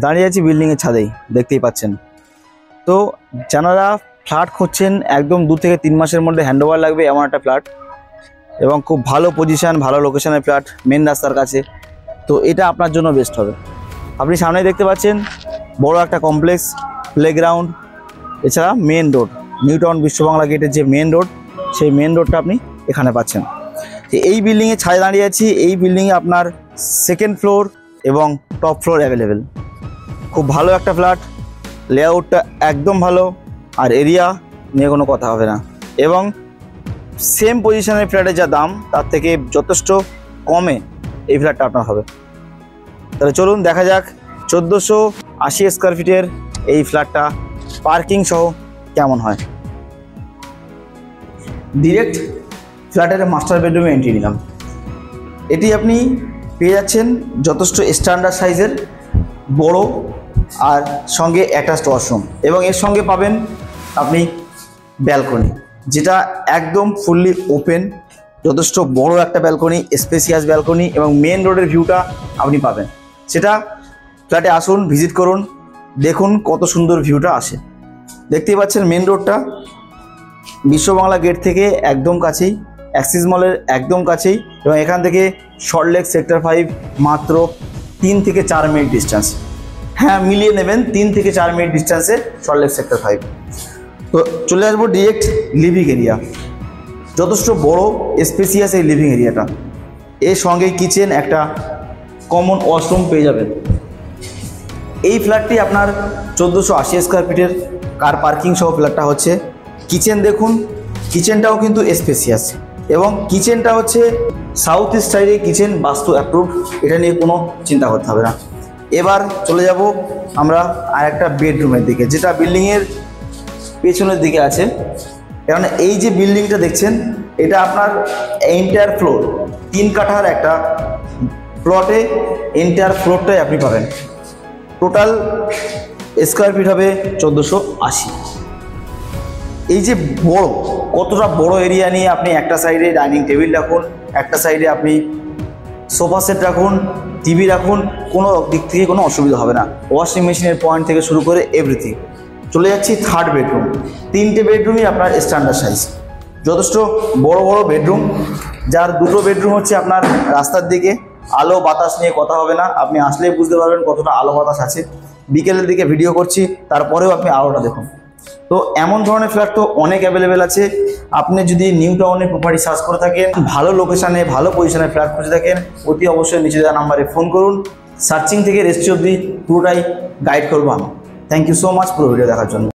দাঁড়িয়ে আছি বিল্ডিংয়ের ছাদেই, দেখতেই পাচ্ছেন। তো যারা ফ্ল্যাট খুঁজছেন একদম 2 থেকে 3 মাসের মধ্যে হ্যান্ডওভার লাগবে এমন একটা ফ্ল্যাট, এবং খুব ভালো পজিশান, ভালো লোকেশনের ফ্ল্যাট, মেন রাস্তার কাছে, তো এটা আপনার জন্য বেস্ট হবে। আপনি সামনেই দেখতে পাচ্ছেন বড় একটা কমপ্লেক্স, প্লেগ্রাউন্ড, এছাড়া main road, new town Biswa Bangla গেটের যে মেন রোড, সেই মেন রোডটা আপনি এখানে পাচ্ছেন। এই বিল্ডিংয়ে ছাদে দাঁড়িয়ে আছি। এই বিল্ডিংয়ে আপনার 2nd ফ্লোর এবং টপ ফ্লোর অ্যাভেলেবেল। খুব ভালো একটা ফ্ল্যাট, লেআউটটা একদম ভালো, আর এরিয়া নিয়ে কোনো কথা হবে না, এবং সেম পজিশনের ফ্ল্যাটের যা দাম তার থেকে যথেষ্ট কমে এই ফ্ল্যাটটা আপনার হবে। তাহলে চলুন দেখা যাক 1480 স্কোয়ার ফিটের এই ফ্ল্যাটটা পার্কিং সহ কেমন হয়। ডিরেক্ট ফ্ল্যাটের মাস্টার বেডরুমে এন্ট্রি নিলাম। এটি আপনি পেয়ে যাচ্ছেন যথেষ্ট স্ট্যান্ডার্ড সাইজের, বড়, আর সঙ্গে অ্যাটাচড ওয়াশরুম, এবং এর সঙ্গে পাবেন আপনি ব্যালকনি, যেটা একদম ফুললি ওপেন, যথেষ্ট বড় একটা ব্যালকনি, স্পেসিয়াস ব্যালকনি, এবং মেন রোডের ভিউটা আপনি পাবেন। সেটা ফ্ল্যাটে আসুন, ভিজিট করুন, দেখুন কত সুন্দর ভিউটা আসে। দেখতেই পাচ্ছেন মেন রোডটা বিশ্ববাংলা গেট থেকে একদম কাছেই, অ্যাক্সিস মলের একদম কাছেই, এবং এখান থেকে সল্টলেক সেক্টর 5 মাত্র 3 থেকে 4 মিনিট ডিস্টেন্স। হ্যাঁ, মিলিয়ে নেবেন, 3 থেকে 4 মিনিট ডিস্টেন্সে সল্টলেক সেক্টর 5। তো চলে আসবো ডিরেক্ট লিভিং এরিয়া। যথেষ্ট বড় স্পেসিয়াস এই লিভিং এরিয়াটা, এর সঙ্গে কিচেন, একটা কমন ওয়াশরুম পেয়ে যাবেন। এই ফ্ল্যাটটি আপনার 1480 স্কোয়ার ফিটের কার পার্কিং সহ ফ্ল্যাটটা হচ্ছে। কিচেন দেখুন, কিচেনটাও কিন্তু স্পেসিয়াস, এবং কিচেনটা হচ্ছে সাউথ ইস্ট সাইডে কিচেন, বাস্তু অ্যাপ্রুভ, এটা নিয়ে কোনো চিন্তা করতে হবে না। এবার চলে যাব আমরা আরেকটা বেডরুমের দিকে, যেটা বিল্ডিংয়ের পেছনের দিকে আছে। কারণ এই যে বিল্ডিংটা দেখছেন, এটা আপনার এন্টায়ার ফ্লোর, 3 কাঠার একটা প্লটে এন্টায়ার ফ্লোরটাই আপনি পাবেন। টোটাল স্কোয়ার ফিট হবে 1480। এই যে বড়, কতটা বড় এরিয়া নিয়ে আপনি একটা সাইডে ডাইনিং টেবিল রাখুন, একটা সাইডে আপনি সোফা সেট রাখুন, টিভি রাখুন, কোনো দিক থেকে কোনো অসুবিধা হবে না। ওয়াশিং মেশিনের পয়েন্ট থেকে শুরু করে এভরিথিং। চলে যাচ্ছি 3rd বেডরুম। 3টে বেডরুমই আপনার স্ট্যান্ডার্ড সাইজ, যথেষ্ট বড় বড় বেডরুম, যার 2টো বেডরুম হচ্ছে আপনার রাস্তার দিকে। আলো বাতাস নিয়ে কথা হবে না, আপনি আসলেই বুঝতে পারবেন কতটা আলো বাতাস আছে। বিকেলের দিকে ভিডিও করছি, তারপরেও আপনি আলোটা দেখুন। তো এমন ধরনের ফ্ল্যাট তো অনেক অ্যাভেলেবেল আছে। আপনি যদি নিউ টাউনে প্রপার্টি সার্চ করে থাকেন, ভালো লোকেশানে, ভালো পজিশনে ফ্ল্যাট খুঁজে থাকেন, অতি অবশ্যই নিচে দেওয়া নাম্বারে ফোন করুন। সার্চিং থেকে রেজিস্ট্রি অবধি পুরোটাই গাইড করবো আমি। থ্যাংক ইউ সো মাচ পুরো ভিডিও দেখার জন্য।